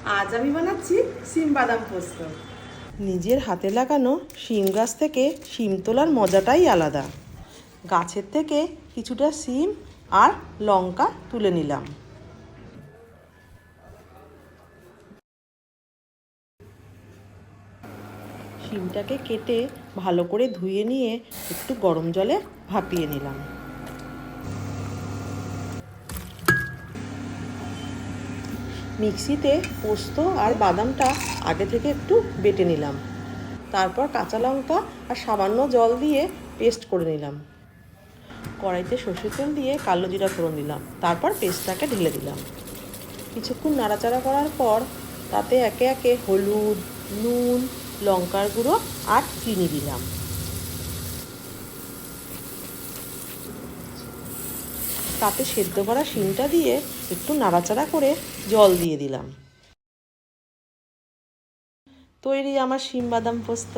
আজ আমি বানাচ্ছি শিম বাদাম পোস্ত। নিজের হাতে লাগানো শিম গাছ থেকে শিম তোলার মজাটাই আলাদা। গাছের থেকে কিছুটা শিম আর লঙ্কা তুলে নিলাম। শিমটাকে কেটে ভালো করে ধুয়ে নিয়ে একটু গরম জলে ভাপিয়ে নিলাম। মিক্সিতে পোস্ত আর বাদামটা আগে থেকে একটু বেটে নিলাম। তারপর কাঁচা লঙ্কা আর সামান্য জল দিয়ে পেস্ট করে নিলাম। কড়াইতে সর্ষের তেল দিয়ে কালো জিরা ফোড়ন দিলাম। তারপর পেস্টটাকে ঢেলে দিলাম। কিছুক্ষণ নাড়াচাড়া করার পর তাতে একে একে হলুদ, নুন, লঙ্কার গুঁড়ো আর চিনি দিলাম। তাতে সেদ্ধ করা শিমটা দিয়ে একটু নাড়াচাড়া করে জল দিয়ে দিলাম। তৈরি আমার শিম বাদাম পোস্ত।